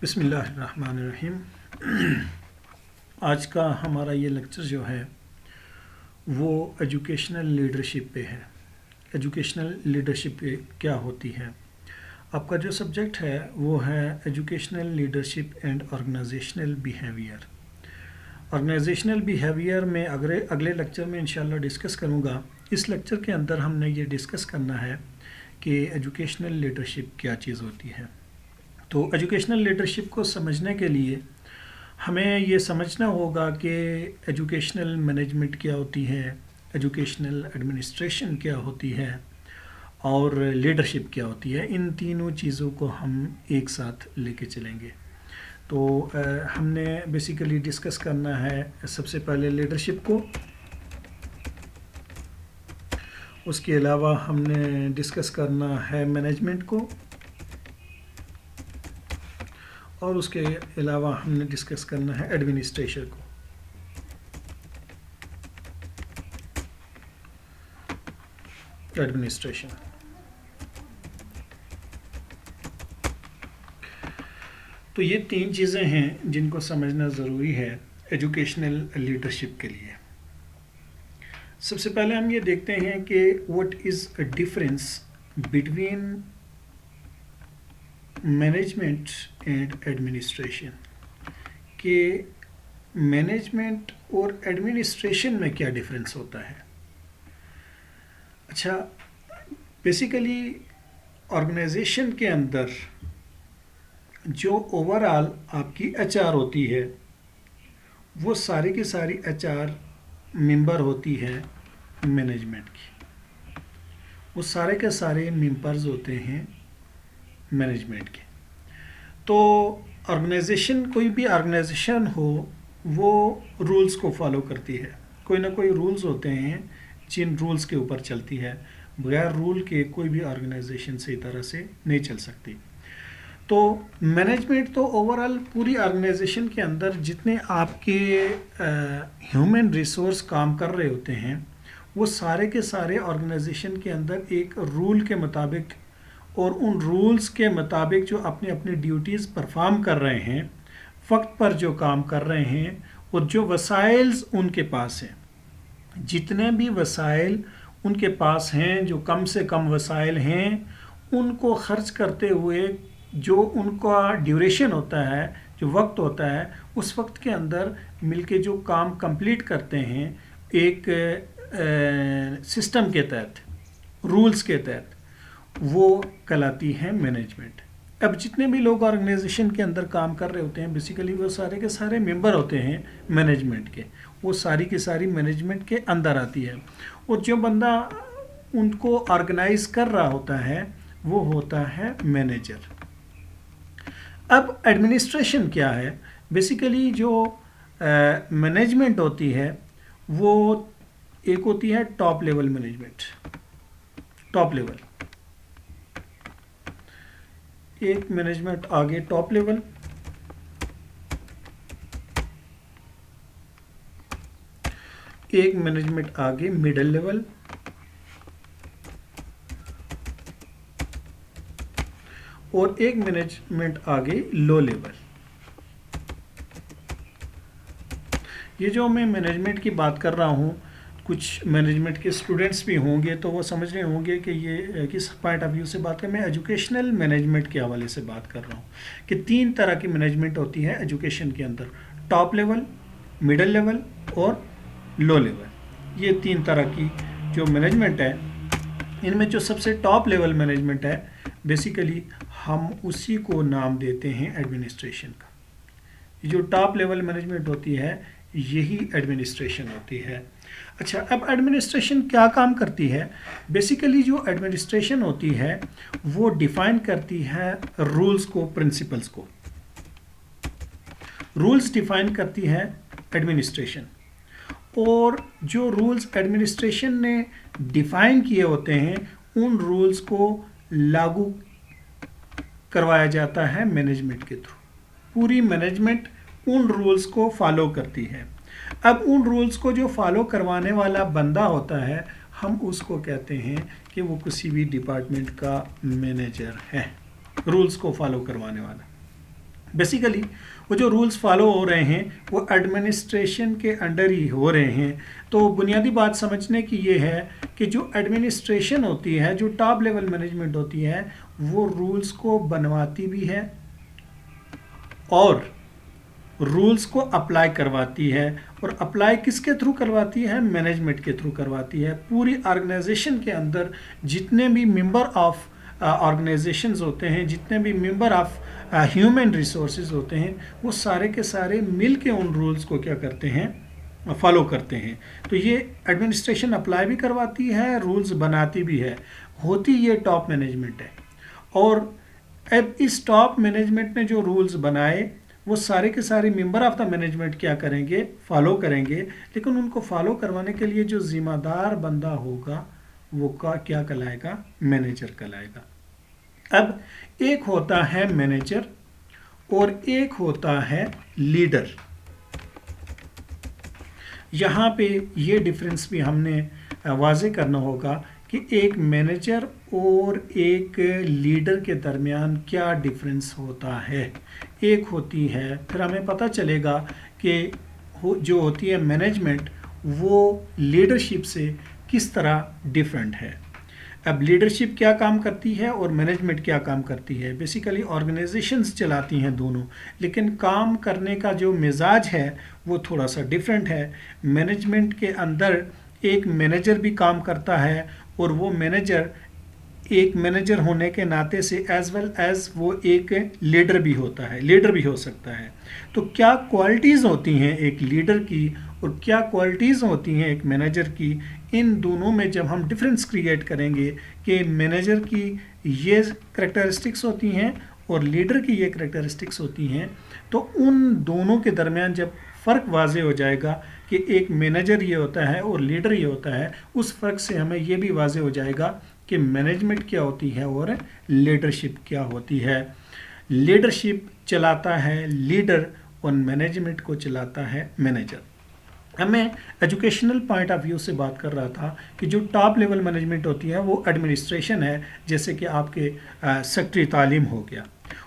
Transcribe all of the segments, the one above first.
بسم اللہ الرحمن الرحیم۔ آج کا ہمارا یہ لیکچر جو ہے وہ ایجوکیشنل لیڈرشپ پہ ہے۔ ایجوکیشنل لیڈرشپ کیا ہوتی ہے؟ آپ کا جو سبجیکٹ ہے وہ ہے educational leadership and organizational behaviour. Organizational behaviour میں اگلے لیکچر میں انشاءاللہ ڈسکس کروں گا۔ اس لیکچر کے اندر ہم نے یہ ڈسکس کرنا ہے کہ ایجوکیشنل لیڈرشپ کیا چیز ہوتی ہے۔ تو ایجوکیشنل لیڈرشپ کو سمجھنے کے لیے ہمیں یہ سمجھنا ہوگا کہ ایجوکیشنل مینجمنٹ کیا ہوتی ہے، ایجوکیشنل ایڈمنسٹریشن کیا ہوتی ہے اور لیڈرشپ کیا ہوتی ہے۔ ان تینوں چیزوں کو ہم ایک ساتھ لے کے چلیں گے۔ تو ہم نے بیسیکلی ڈسکس کرنا ہے سب سے پہلے لیڈرشپ کو، اس کے علاوہ ہم نے ڈسکس کرنا ہے مینجمنٹ کو، اور اس کے علاوہ ہم نے ڈسکس کرنا ہے ایڈمنسٹریشن کو۔ ایڈمنسٹریشن تو یہ تین چیزیں ہیں جن کو سمجھنا ضروری ہے ایجوکیشنل لیڈرشپ کے لیے۔ سب سے پہلے ہم یہ دیکھتے ہیں کہ what is a difference between management and administration, کہ مینجمنٹ اور ایڈمنسٹریشن میں کیا ڈفرینس ہوتا ہے۔ اچھا، بیسیکلی آرگنائزیشن کے اندر جو اوور آل آپ کی ایچ آر ہوتی ہے وہ ساری کی ساری ایچ آر ممبر ہوتی ہے مینجمنٹ کی، وہ سارے کے سارے ممبرز ہوتے ہیں مینجمنٹ کے۔ تو آرگنائزیشن، کوئی بھی آرگنائزیشن ہو وہ رولز کو فالو کرتی ہے، کوئی نہ کوئی رولز ہوتے ہیں جن رولز کے اوپر چلتی ہے۔ بغیر رول کے کوئی بھی آرگنائزیشن صحیح طرح سے نہیں چل سکتی۔ تو مینجمنٹ تو اوور آل پوری آرگنائزیشن کے اندر جتنے آپ کے ہیومن ریسورس کام کر رہے ہوتے ہیں وہ سارے کے سارے آرگنائزیشن کے اندر ایک رول کے مطابق اور ان رولز کے مطابق جو اپنی اپنی ڈیوٹیز پرفارم کر رہے ہیں، وقت پر جو کام کر رہے ہیں، اور جو وسائلز ان کے پاس ہیں، جتنے بھی وسائل ان کے پاس ہیں، جو کم سے کم وسائل ہیں، ان کو خرچ کرتے ہوئے جو ان کا ڈیوریشن ہوتا ہے، جو وقت ہوتا ہے، اس وقت کے اندر مل کے جو کام کمپلیٹ کرتے ہیں ایک سسٹم کے تحت، رولز کے تحت، وہ کہلاتی ہے مینجمنٹ۔ اب جتنے بھی لوگ آرگنائزیشن کے اندر کام کر رہے ہوتے ہیں بیسیکلی وہ سارے کے سارے ممبر ہوتے ہیں مینجمنٹ کے، وہ ساری کی ساری مینجمنٹ کے اندر آتی ہے، اور جو بندہ ان کو آرگنائز کر رہا ہوتا ہے وہ ہوتا ہے مینیجر۔ اب ایڈمنسٹریشن کیا ہے؟ بیسیکلی جو مینجمنٹ ہوتی ہے وہ ایک ہوتی ہے top level management, top level, ایک مینجمنٹ آگے ٹاپ لیول، ایک مینجمنٹ آگے مڈل لیول، اور ایک مینجمنٹ آگے لو لیول۔ یہ جو میں مینجمنٹ کی بات کر رہا ہوں، کچھ مینجمنٹ کے اسٹوڈنٹس بھی ہوں گے تو وہ سمجھ رہے ہوں گے کہ یہ کس پوائنٹ آف ویو سے بات کریں۔ میں ایجوکیشنل مینجمنٹ کے حوالے سے بات کر رہا ہوں کہ تین طرح کی مینجمنٹ ہوتی ہے ایجوکیشن کے اندر: ٹاپ لیول، مڈل لیول اور لو لیول۔ یہ تین طرح کی جو مینجمنٹ ہے، ان میں جو سب سے ٹاپ لیول مینجمنٹ ہے بیسیکلی ہم اسی کو نام دیتے ہیں ایڈمنسٹریشن کا۔ جو ٹاپ لیول مینجمنٹ ہوتی ہے یہی ایڈمنسٹریشن ہوتی ہے۔ اچھا، اب ایڈمنسٹریشن کیا کام کرتی ہے؟ بیسیکلی جو ایڈمنسٹریشن ہوتی ہے وہ ڈیفائن کرتی ہے رولز کو، پرنسپلز کو۔ رولز ڈیفائن کرتی ہے ایڈمنسٹریشن، اور جو رولز ایڈمنسٹریشن نے ڈیفائن کیے ہوتے ہیں ان رولز کو لاگو کروایا جاتا ہے مینجمنٹ کے تھرو۔ پوری مینجمنٹ ان رولز کو فالو کرتی ہے۔ اب ان رولز کو جو فالو کروانے والا بندہ ہوتا ہے ہم اس کو کہتے ہیں کہ وہ کسی بھی ڈپارٹمنٹ کا مینیجر ہے، رولز کو فالو کروانے والا۔ بیسیکلی وہ جو رولز فالو ہو رہے ہیں وہ ایڈمنسٹریشن کے انڈر ہی ہو رہے ہیں. تو بنیادی بات سمجھنے کی یہ ہے کہ جو ایڈمنسٹریشن ہوتی ہے, جو ٹاپ لیول مینجمنٹ ہوتی ہے, وہ رولز کو بنواتی بھی ہے اور رولز کو اپلائی کرواتی ہے. اور اپلائی کس کے تھرو کرواتی ہے؟ مینجمنٹ کے تھرو کرواتی ہے. پوری آرگنائزیشن کے اندر جتنے بھی ممبر آف آرگنائزیشنز ہوتے ہیں, جتنے بھی ممبر آف ہیومن ریسورسز ہوتے ہیں, وہ سارے کے سارے مل کے ان رولز کو کیا کرتے ہیں؟ فالو کرتے ہیں. تو یہ ایڈمنسٹریشن اپلائی بھی کرواتی ہے, رولز بناتی بھی ہے. ہوتی یہ ٹاپ مینجمنٹ ہے. اور اب اس ٹاپ مینجمنٹ نے جو رولز بنائے وہ سارے کے سارے ممبر آف دا مینجمنٹ کیا کریں گے؟ فالو کریں گے. لیکن ان کو فالو کروانے کے لیے جو ذمہ دار بندہ ہوگا وہ کیا کہلائے گا؟ مینیجر کہلائے گا. اب ایک ہوتا ہے مینیجر اور ایک ہوتا ہے لیڈر. یہاں پہ یہ ڈفرینس بھی ہم نے واضح کرنا ہوگا کہ ایک مینیجر اور ایک لیڈر کے درمیان کیا ڈفرینس ہوتا ہے. ایک ہوتی ہے, پھر ہمیں پتہ چلے گا کہ جو ہوتی ہے مینجمنٹ وہ لیڈرشپ سے کس طرح ڈیفرنٹ ہے. اب لیڈرشپ کیا کام کرتی ہے اور مینجمنٹ کیا کام کرتی ہے؟ بیسیکلی آرگنائزیشنز چلاتی ہیں دونوں, لیکن کام کرنے کا جو مزاج ہے وہ تھوڑا سا ڈیفرنٹ ہے. مینجمنٹ کے اندر ایک مینیجر بھی کام کرتا ہے اور وہ مینیجر ایک مینیجر ہونے کے ناطے سے ایز ویل ایز وہ ایک لیڈر بھی ہوتا ہے, لیڈر بھی ہو سکتا ہے. تو کیا کوالٹیز ہوتی ہیں ایک لیڈر کی اور کیا کوالٹیز ہوتی ہیں ایک مینیجر کی؟ ان دونوں میں جب ہم ڈفرینس کریٹ کریں گے کہ مینیجر کی یہ کریکٹرسٹکس ہوتی ہیں اور لیڈر کی یہ کریکٹرسٹکس ہوتی ہیں, تو ان دونوں کے درمیان جب فرق واضح ہو جائے گا کہ ایک مینیجر یہ ہوتا ہے اور لیڈر یہ ہوتا ہے, اس فرق سے ہمیں یہ بھی واضح ہو جائے گا کہ مینجمنٹ کیا ہوتی ہے اور لیڈرشپ کیا ہوتی ہے. لیڈرشپ چلاتا ہے لیڈر اور مینجمنٹ کو چلاتا ہے مینیجر. اب میں ایجوکیشنل پوائنٹ آف ویو سے بات کر رہا تھا کہ جو ٹاپ لیول مینجمنٹ ہوتی ہے وہ ایڈمنسٹریشن ہے, جیسے کہ آپ کے سیکٹری تعلیم ہو گیا.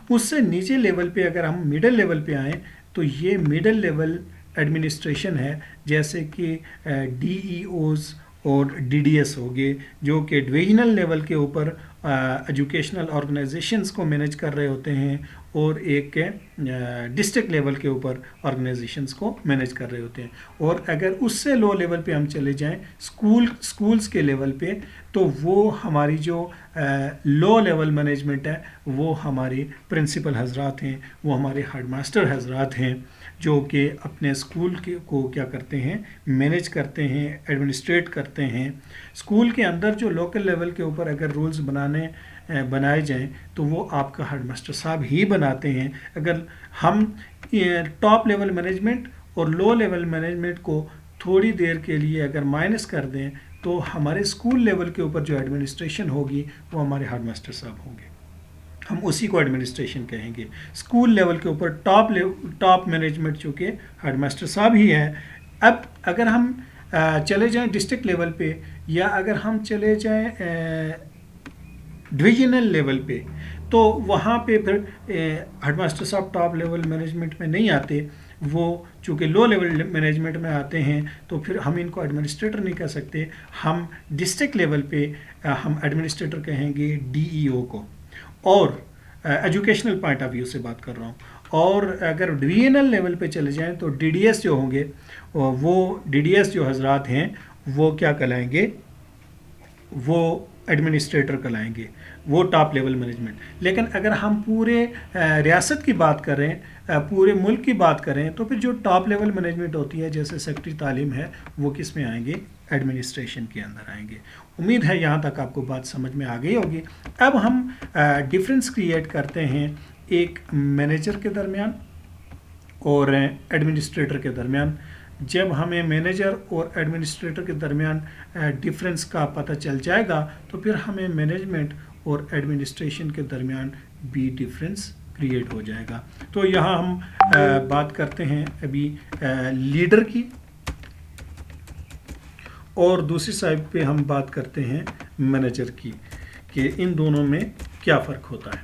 اس سے نیچے لیول پہ اگر ہم مڈل لیول پہ آئیں تو یہ مڈل لیول ایڈمنسٹریشن ہے, جیسے کہ ڈی ای اوز اور ڈی ڈی ایس ہو گئے, جو کہ ڈویژنل لیول کے اوپر ایجوکیشنل آرگنائزیشنز کو مینیج کر رہے ہوتے ہیں اور ایک ڈسٹرکٹ لیول کے اوپر آرگنائزیشنز کو مینیج کر رہے ہوتے ہیں. اور اگر اس سے لو لیول پہ ہم چلے جائیں اسکولز کے لیول پہ, تو وہ ہماری جو لو لیول مینجمنٹ ہے وہ ہماری پرنسپل حضرات ہیں, وہ ہمارے ہیڈ ماسٹر حضرات ہیں, جو کہ اپنے اسکول کو کیا کرتے ہیں؟ مینیج کرتے ہیں, ایڈمنسٹریٹ کرتے ہیں. اسکول کے اندر جو لوکل لیول کے اوپر اگر رولز بنائے جائیں تو وہ آپ کا ہیڈ ماسٹر صاحب ہی بناتے ہیں. اگر ہم ٹاپ لیول مینجمنٹ اور لو لیول مینجمنٹ کو تھوڑی دیر کے لیے اگر مائنس کر دیں تو ہمارے اسکول لیول کے اوپر جو ایڈمنسٹریشن ہوگی وہ ہمارے ہیڈ ماسٹر صاحب ہوں گے, ہم اسی کو ایڈمنسٹریشن کہیں گے. اسکول لیول کے اوپر ٹاپ مینجمنٹ چونکہ ہیڈ ماسٹر صاحب ہی ہے. اب اگر ہم چلے جائیں ڈسٹرکٹ لیول پہ, یا اگر ہم چلے جائیں ڈویژنل لیول پہ, تو وہاں پہ پھر ہیڈ ماسٹر صاحب ٹاپ لیول مینجمنٹ میں نہیں آتے, وہ چونکہ لو لیول مینجمنٹ میں آتے ہیں, تو پھر ہم ان کو ایڈمنسٹریٹر نہیں کہہ سکتے. ہم ڈسٹرکٹ لیول پہ ہم ایڈمنسٹریٹر کہیں گے ڈی ای او کو. اور ایجوکیشنل پوائنٹ آف ویو سے بات کر رہا ہوں. اور اگر ڈویژنل لیول پہ چلے جائیں تو ڈی ڈی ایس جو ہوں گے, وہ ڈی ڈی ایس جو حضرات ہیں وہ کیا کہلائیں گے؟ وہ ایڈمنسٹریٹر کہلائیں گے, وہ ٹاپ لیول مینجمنٹ. لیکن اگر ہم پورے ریاست کی بات کریں, پورے ملک کی بات کریں, تو پھر جو ٹاپ لیول مینجمنٹ ہوتی ہے جیسے سیکٹری تعلیم ہے, وہ کس میں آئیں گے؟ ایڈمنسٹریشن کے اندر آئیں گے. امید ہے یہاں تک آپ کو بات سمجھ میں آ گئی ہوگی. اب ہم ڈفرینس کریٹ کرتے ہیں ایک مینیجر کے درمیان اور ایڈمنسٹریٹر کے درمیان. جب ہمیں مینیجر اور ایڈمنسٹریٹر کے درمیان ڈفرینس کا پتہ چل جائے گا تو پھر ہمیں مینجمنٹ اور ایڈمنسٹریشن کے درمیان بھی ڈفرینس کریٹ ہو جائے گا. تو یہاں ہم بات کرتے ہیں ابھی لیڈر کی, اور دوسری سائڈ پہ ہم بات کرتے ہیں مینیجر کی, کہ ان دونوں میں کیا فرق ہوتا ہے.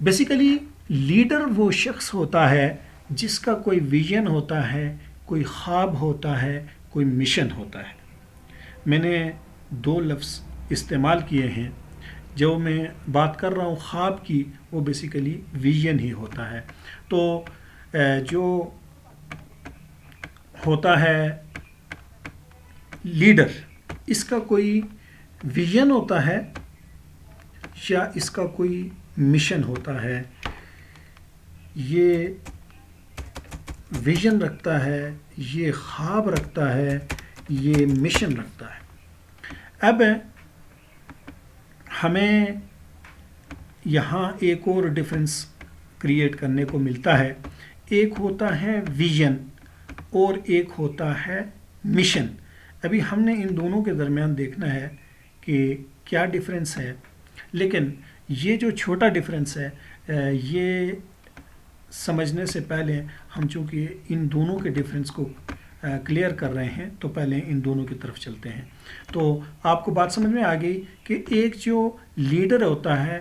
بیسیکلی لیڈر وہ شخص ہوتا ہے جس کا کوئی ویژن ہوتا ہے، کوئی خواب ہوتا ہے، کوئی مشن ہوتا ہے۔ میں نے دو لفظ استعمال کیے ہیں۔ جو میں بات کر رہا ہوں خواب کی، وہ بیسیکلی ویژن ہی ہوتا ہے۔ تو جو ہوتا ہے لیڈر، اس کا کوئی ویژن ہوتا ہے یا اس کا کوئی مشن ہوتا ہے، یہ ویژن رکھتا ہے، یہ خواب رکھتا ہے، یہ مشن رکھتا ہے۔ اب ہمیں یہاں ایک اور ڈفرینس کریٹ کرنے کو ملتا ہے۔ ایک ہوتا ہے ویژن اور ایک ہوتا ہے مشن۔ ابھی ہم نے ان دونوں کے درمیان دیکھنا ہے کہ کیا ڈفرینس ہے، لیکن یہ جو چھوٹا ڈفرینس ہے یہ سمجھنے سے پہلے ہم چونکہ ان دونوں کے ڈفرینس کو کلیئر کر رہے ہیں تو پہلے ان دونوں کی طرف چلتے ہیں۔ تو آپ کو بات سمجھ میں آ گئی کہ ایک جو لیڈر ہوتا ہے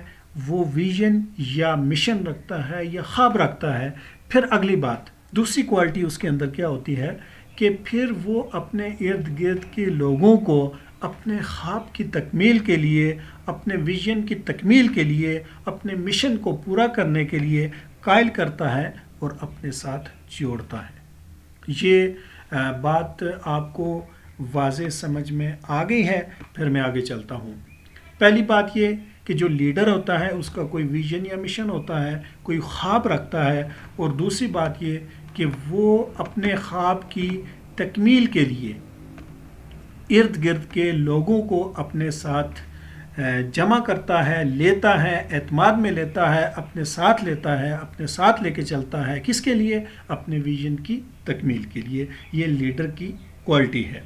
وہ ویژن یا مشن رکھتا ہے یا خواب رکھتا ہے۔ پھر اگلی بات، دوسری کوالٹی اس کے اندر کیا ہوتی ہے کہ پھر وہ اپنے ارد گرد کے لوگوں کو اپنے خواب کی تکمیل کے لیے، اپنے ویژن کی تکمیل کے لیے، اپنے مشن کو پورا کرنے کے لیے قائل کرتا ہے اور اپنے ساتھ جوڑتا ہے۔ یہ بات آپ کو واضح سمجھ میں آ گئی ہے؟ پھر میں آگے چلتا ہوں۔ پہلی بات یہ کہ جو لیڈر ہوتا ہے اس کا کوئی ویژن یا مشن ہوتا ہے، کوئی خواب رکھتا ہے، اور دوسری بات یہ کہ وہ اپنے خواب کی تکمیل کے لیے ارد گرد کے لوگوں کو اپنے ساتھ جمع کرتا ہے، لیتا ہے، اعتماد میں لیتا ہے، اپنے ساتھ لیتا ہے، اپنے ساتھ لے کے چلتا ہے۔ کس کے لیے؟ اپنے ویژن کی تکمیل کے لیے۔ یہ لیڈر کی کوالٹی ہے۔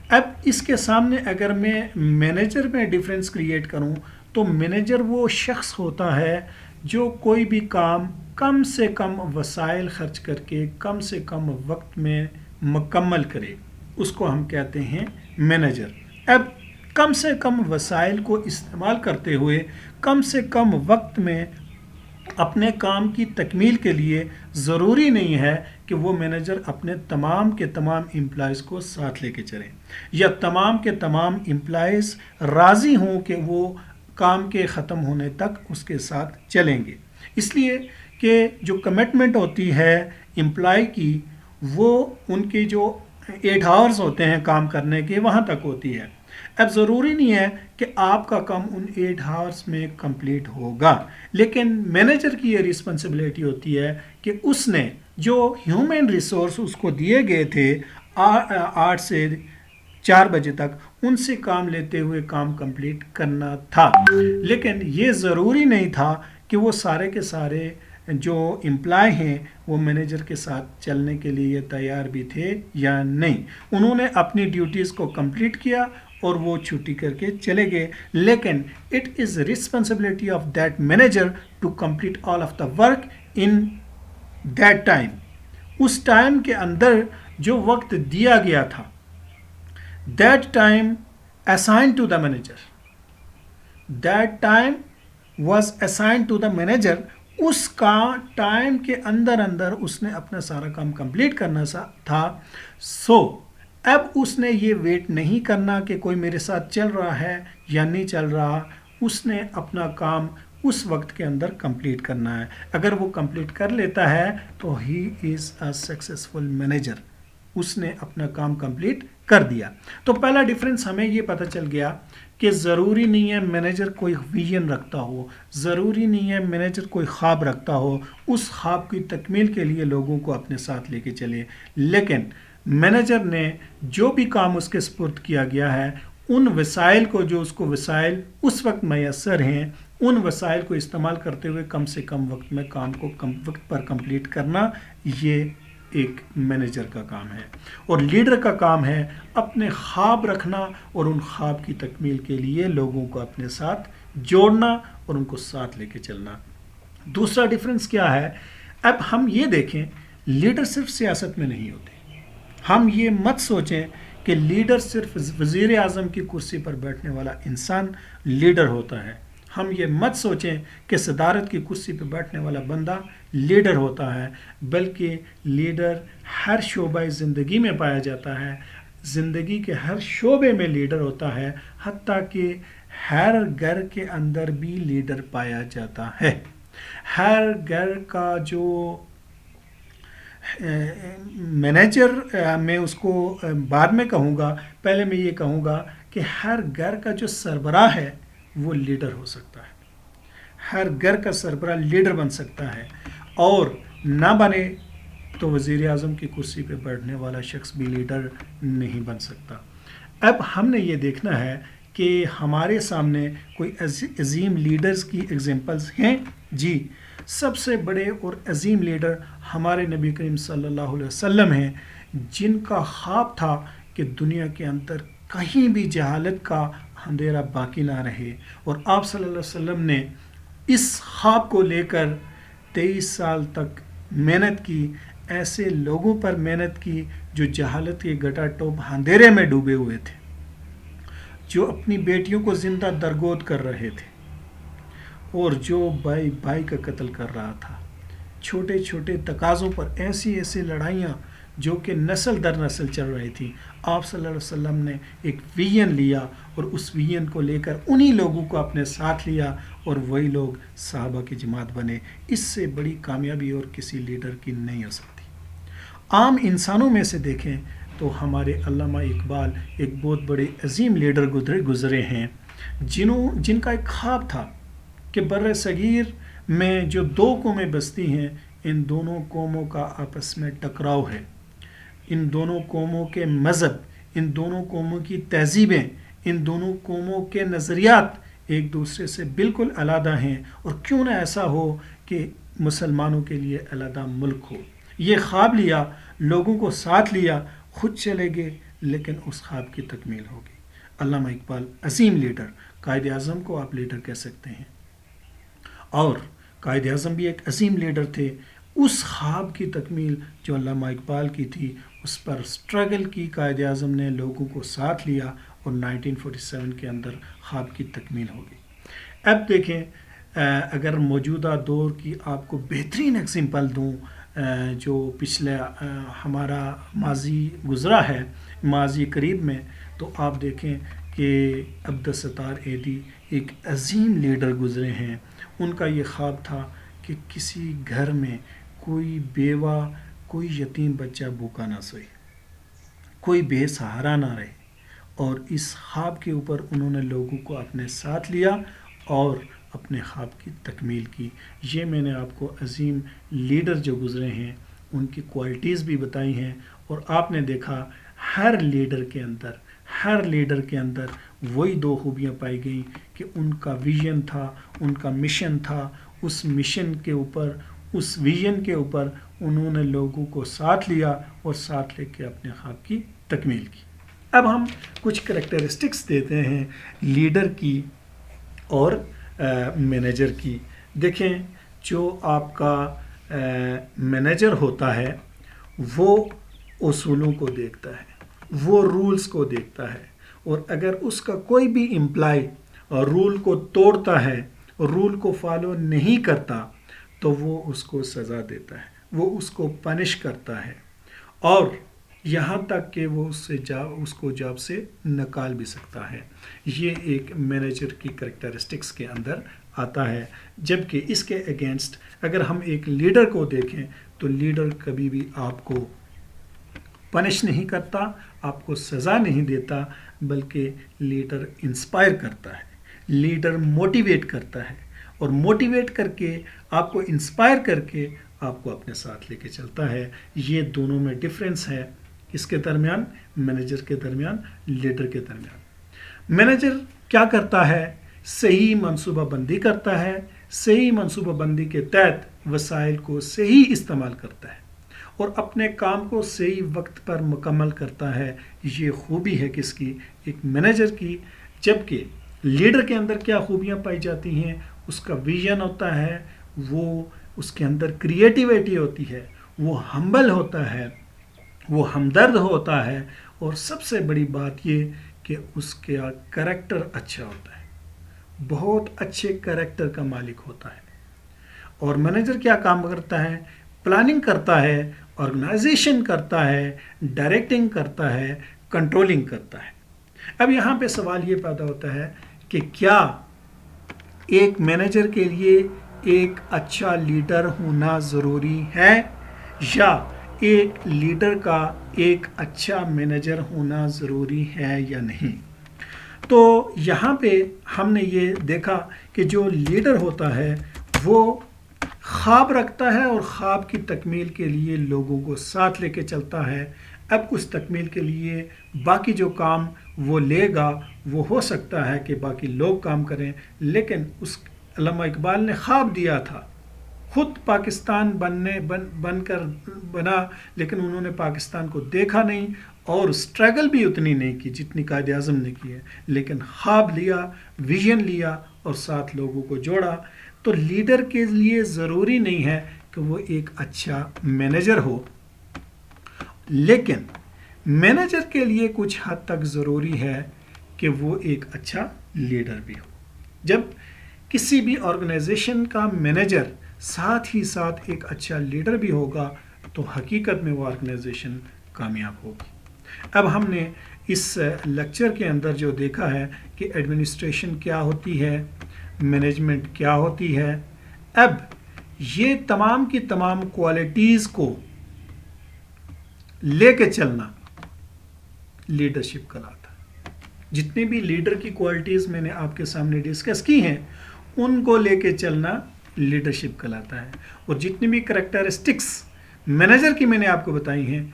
اب اس کے سامنے اگر میں مینیجر میں ڈیفرنس کریٹ کروں تو مینیجر وہ شخص ہوتا ہے جو کوئی بھی کام کم سے کم وسائل خرچ کر کے کم سے کم وقت میں مکمل کرے، اس کو ہم کہتے ہیں مینیجر۔ اب کم سے کم وسائل کو استعمال کرتے ہوئے کم سے کم وقت میں اپنے کام کی تکمیل کے لیے ضروری نہیں ہے کہ وہ مینیجر اپنے تمام کے تمام امپلائیز کو ساتھ لے کے چلیں یا تمام کے تمام امپلائیز راضی ہوں کہ وہ کام کے ختم ہونے تک اس کے ساتھ چلیں گے۔ اس لیے کہ جو کمٹمنٹ ہوتی ہے امپلائی کی، وہ ان کے جو 8 آورز ہوتے ہیں کام کرنے کے، وہاں تک ہوتی ہے۔ اب ضروری نہیں ہے کہ آپ کا کام ان 8 آورز میں کمپلیٹ ہوگا، لیکن مینیجر کی یہ رسپانسبلٹی ہوتی ہے کہ اس نے جو ہیومن ریسورس اس کو دیے گئے تھے 8 سے 4 بجے تک، ان سے کام لیتے ہوئے کام کمپلیٹ کرنا تھا۔ لیکن یہ ضروری نہیں تھا کہ وہ سارے کے سارے جو امپلائی ہیں وہ مینیجر کے ساتھ چلنے کے لیے تیار بھی تھے یا نہیں۔ انہوں نے اپنی ڈیوٹیز کو کمپلیٹ کیا اور وہ چھٹی کر کے چلے گئے، لیکن it is responsibility of that manager to complete all of the work in that time. اس ٹائم کے اندر جو وقت دیا گیا تھا، that time assign to the manager, that time was assign to the manager. اس کا ٹائم کے اندر اس نے اپنا سارا کام کمپلیٹ کرنا تھا۔ اب اس نے یہ ویٹ نہیں کرنا کہ کوئی میرے ساتھ چل رہا ہے یا نہیں چل رہا، اس نے اپنا کام اس وقت کے اندر کمپلیٹ کرنا ہے۔ اگر وہ کمپلیٹ کر لیتا ہے تو ہی از اے سکسیسفل مینیجر، اس نے اپنا کام کمپلیٹ کر دیا۔ تو پہلا ڈیفرنس ہمیں یہ پتہ چل گیا کہ ضروری نہیں ہے مینیجر کوئی ویژن رکھتا ہو، ضروری نہیں ہے مینیجر کوئی خواب رکھتا ہو، اس خواب کی تکمیل کے لیے لوگوں کو اپنے ساتھ لے کے چلے، لیکن مینیجر نے جو بھی کام اس کے سپرد کیا گیا ہے، ان وسائل کو، جو اس کو وسائل اس وقت میسر ہیں، ان وسائل کو استعمال کرتے ہوئے کم سے کم وقت میں کام کو وقت پر کمپلیٹ کرنا، یہ ایک مینیجر کا کام ہے۔ اور لیڈر کا کام ہے اپنے خواب رکھنا اور ان خواب کی تکمیل کے لیے لوگوں کو اپنے ساتھ جوڑنا اور ان کو ساتھ لے کے چلنا۔ دوسرا ڈیفرنس کیا ہے؟ اب ہم یہ دیکھیں، لیڈر صرف سیاست میں نہیں ہوتے۔ ہم یہ مت سوچیں کہ کہ لیڈر صرف وزیر اعظم کی کرسی پر بیٹھنے والا انسان لیڈر ہوتا ہے. ہم یہ مت سوچیں کہ صدارت کی کرسی پہ بیٹھنے والا بندہ لیڈر ہوتا ہے، بلکہ لیڈر ہر شعبہ زندگی میں پایا جاتا ہے، زندگی کے ہر شعبے میں لیڈر ہوتا ہے، حتیٰ کہ ہر گھر کے اندر بھی لیڈر پایا جاتا ہے۔ ہر گھر کا جو مینیجر، میں اس کو بعد میں کہوں گا، پہلے میں یہ کہوں گا کہ ہر گھر کا جو سربراہ ہے وہ لیڈر ہو سکتا ہے۔ ہر گھر کا سربراہ لیڈر بن سکتا ہے، اور نہ بنے تو وزیر اعظم کی کرسی پہ بیٹھنے والا شخص بھی لیڈر نہیں بن سکتا۔ اب ہم نے یہ دیکھنا ہے کہ ہمارے سامنے کوئی عظیم لیڈرز کی ایگزامپلز ہیں۔ جی، سب سے بڑے اور عظیم لیڈر ہمارے نبی کریم صلی اللہ علیہ وسلم ہیں، جن کا خواب تھا کہ دنیا کے اندر کہیں بھی جہالت کا اندھیرا باقی نہ رہے، اور آپ صلی اللہ علیہ وسلم نے اس خواب کو لے کر 23 سال تک محنت کی، ایسے لوگوں پر محنت کی جو جہالت کے گٹا ٹوپ اندھیرے میں ڈوبے ہوئے تھے، جو اپنی بیٹیوں کو زندہ درگود کر رہے تھے، اور جو بھائی بھائی کا قتل کر رہا تھا، چھوٹے چھوٹے تقاضوں پر ایسی لڑائیاں جو کہ نسل در نسل چل رہی تھی۔ آپ صلی اللہ علیہ وسلم نے ایک ویژن لیا، اور اس ویژن کو لے کر انہی لوگوں کو اپنے ساتھ لیا، اور وہی لوگ صحابہ کی جماعت بنے۔ اس سے بڑی کامیابی اور کسی لیڈر کی نہیں ہو سکتی۔ عام انسانوں میں سے دیکھیں تو ہمارے علامہ اقبال ایک بہت بڑے عظیم لیڈر گزرے ہیں، جن کا ایک خواب تھا کہ بر صغیر میں جو دو قومیں بستی ہیں، ان دونوں قوموں کا آپس میں ٹکراؤ ہے، ان دونوں قوموں کے مذہب، ان دونوں قوموں کی تہذیبیں، ان دونوں قوموں کے نظریات ایک دوسرے سے بالکل علیحدہ ہیں، اور کیوں نہ ایسا ہو کہ مسلمانوں کے لیے علیحدہ ملک ہو۔ یہ خواب لیا، لوگوں کو ساتھ لیا، خود چلے گئے، لیکن اس خواب کی تکمیل ہوگی۔ علامہ اقبال عظیم لیڈر، قائد اعظم کو آپ لیڈر کہہ سکتے ہیں، اور قائد اعظم بھی ایک عظیم لیڈر تھے۔ اس خواب کی تکمیل جو علامہ اقبال کی تھی، اس پر سٹرگل کی قائد اعظم نے، لوگوں کو ساتھ لیا، اور 1947 کے اندر خواب کی تکمیل ہوگی۔ اب دیکھیں، اگر موجودہ دور کی آپ کو بہترین ایگزامپل دوں، جو پچھلے ہمارا ماضی گزرا ہے، ماضی قریب میں، تو آپ دیکھیں کہ عبدالستار ایدھی ایک عظیم لیڈر گزرے ہیں۔ ان کا یہ خواب تھا کہ کسی گھر میں کوئی بیوہ، کوئی یتیم بچہ بھوکا نہ سوئے، کوئی بے سہارا نہ رہے، اور اس خواب کے اوپر انہوں نے لوگوں کو اپنے ساتھ لیا اور اپنے خواب کی تکمیل کی۔ یہ میں نے آپ کو عظیم لیڈر جو گزرے ہیں ان کی کوالٹیز بھی بتائی ہیں، اور آپ نے دیکھا ہر لیڈر کے اندر وہی دو خوبیاں پائی گئیں کہ ان کا ویژن تھا، ان کا مشن تھا، اس مشن کے اوپر، اس ویژن کے اوپر انہوں نے لوگوں کو ساتھ لیا، اور ساتھ لے کے اپنے خواب کی تکمیل کی۔ اب ہم کچھ کریکٹرسٹکس دیتے ہیں لیڈر کی اور مینیجر کی۔ دیکھیں، جو آپ کا مینیجر ہوتا ہے وہ اصولوں کو دیکھتا ہے، وہ رولز کو دیکھتا ہے، اور اگر اس کا کوئی بھی امپلائی رول کو توڑتا ہے، رول کو فالو نہیں کرتا، تو وہ اس کو سزا دیتا ہے، وہ اس کو پنش کرتا ہے، اور یہاں تک کہ وہ اس کو جاب سے نکال بھی سکتا ہے۔ یہ ایک مینیجر کی کریکٹرسٹکس کے اندر آتا ہے۔ جبکہ اس کے اگینسٹ اگر ہم ایک لیڈر کو دیکھیں تو لیڈر کبھی بھی آپ کو پنش نہیں کرتا، آپ کو سزا نہیں دیتا، بلکہ لیڈر انسپائر کرتا ہے، لیڈر موٹیویٹ کرتا ہے، اور موٹیویٹ کر کے آپ کو انسپائر کر کے آپ کو اپنے ساتھ لے کے چلتا ہے۔ یہ دونوں میں ڈفرینس ہے، اس کے درمیان، مینیجر کے درمیان، لیڈر کے درمیان۔ مینیجر کیا کرتا ہے؟ صحیح منصوبہ بندی کرتا ہے، صحیح منصوبہ بندی کے تحت وسائل کو صحیح استعمال کرتا ہے، اور اپنے کام کو صحیح وقت پر مکمل کرتا ہے۔ یہ خوبی ہے کس کی؟ ایک مینیجر کی۔ جبکہ لیڈر کے اندر کیا خوبیاں پائی جاتی ہیں؟ اس کا ویژن ہوتا ہے، وہ اس کے اندر کریٹیویٹی ہوتی ہے، وہ ہمبل ہوتا ہے، وہ ہمدرد ہوتا ہے، اور سب سے بڑی بات یہ کہ اس کا کریکٹر اچھا ہوتا ہے، بہت اچھے کریکٹر کا مالک ہوتا ہے. اور مینیجر کیا کام کرتا ہے؟ پلاننگ کرتا ہے، آرگنائزیشن کرتا ہے، ڈائریکٹنگ کرتا ہے، کنٹرولنگ کرتا ہے. اب یہاں پہ سوال یہ پیدا ہوتا ہے کہ کیا ایک مینیجر کے لیے ایک اچھا لیڈر ہونا ضروری ہے، یا ایک لیڈر کا ایک اچھا مینیجر ہونا ضروری ہے یا نہیں؟ تو یہاں پہ ہم نے یہ دیکھا کہ جو لیڈر ہوتا ہے وہ خواب رکھتا ہے اور خواب کی تکمیل کے لیے لوگوں کو ساتھ لے کے چلتا ہے. اب اس تکمیل کے لیے باقی جو کام وہ لے گا وہ ہو سکتا ہے کہ باقی لوگ کام کریں، لیکن اس علامہ اقبال نے خواب دیا تھا، خود پاکستان بن کر بنا، لیکن انہوں نے پاکستان کو دیکھا نہیں اور سٹرگل بھی اتنی نہیں کی جتنی قائد اعظم نے کی ہے، لیکن خواب لیا، ویژن لیا اور ساتھ لوگوں کو جوڑا. تو لیڈر کے لیے ضروری نہیں ہے کہ وہ ایک اچھا مینیجر ہو، لیکن مینیجر کے لیے کچھ حد تک ضروری ہے کہ وہ ایک اچھا لیڈر بھی ہو. جب کسی بھی آرگنائزیشن کا مینیجر ساتھ ہی ساتھ ایک اچھا لیڈر بھی ہوگا تو حقیقت میں وہ آرگنائزیشن کامیاب ہوگی. اب ہم نے اس لیکچر کے اندر جو دیکھا ہے کہ ایڈمنسٹریشن کیا ہوتی ہے، مینجمنٹ کیا ہوتی ہے. اب یہ تمام کی تمام کوالٹیز کو لے کے چلنا لیڈرشپ کہلاتا ہے. جتنے بھی لیڈر کی کوالٹیز میں نے آپ کے سامنے ڈسکس کی ہیں ان کو لے کے چلنا لیڈرشپ کہلاتا ہے، اور جتنی بھی کریکٹرسٹکس مینیجر کی میں نے آپ کو بتائی ہیں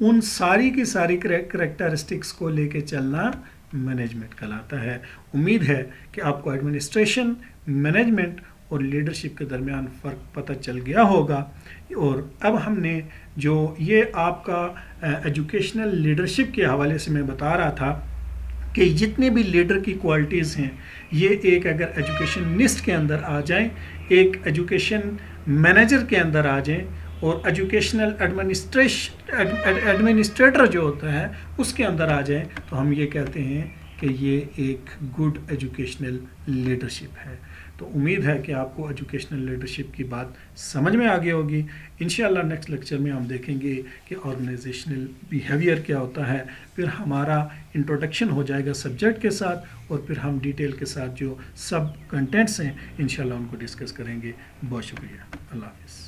ان ساری کی ساری کریکٹرسٹکس کو لے کے چلنا مینجمنٹ کہلاتا ہے. امید ہے کہ آپ کو ایڈمنسٹریشن، مینجمنٹ اور لیڈرشپ کے درمیان فرق پتہ چل گیا ہوگا. اور اب ہم نے جو یہ آپ کا ایجوکیشنل لیڈرشپ کے حوالے سے میں بتا رہا تھا کہ جتنے بھی لیڈر کی کوالٹیز ہیں یہ ایک اگر ایجوکیشنسٹ کے اندر آ جائیں، ایک ایجوکیشن مینیجر کے اندر آ جائیں، اور ایجوکیشنل ایڈمنسٹریٹر جو ہوتا ہے اس کے اندر آ جائیں، تو ہم یہ کہتے ہیں کہ یہ ایک گڈ ایجوکیشنل لیڈرشپ ہے. تو امید ہے کہ آپ کو ایجوکیشنل لیڈرشپ کی بات سمجھ میں آ گئی ہوگی. انشاءاللہ نیکسٹ لیکچر میں ہم دیکھیں گے کہ آرگنائزیشنل بیہیویئر کیا ہوتا ہے، پھر ہمارا انٹروڈکشن ہو جائے گا سبجیکٹ کے ساتھ، اور پھر ہم ڈیٹیل کے ساتھ جو سب کنٹینٹس ہیں انشاءاللہ ان کو ڈسکس کریں گے. بہت شکریہ. اللہ حافظ.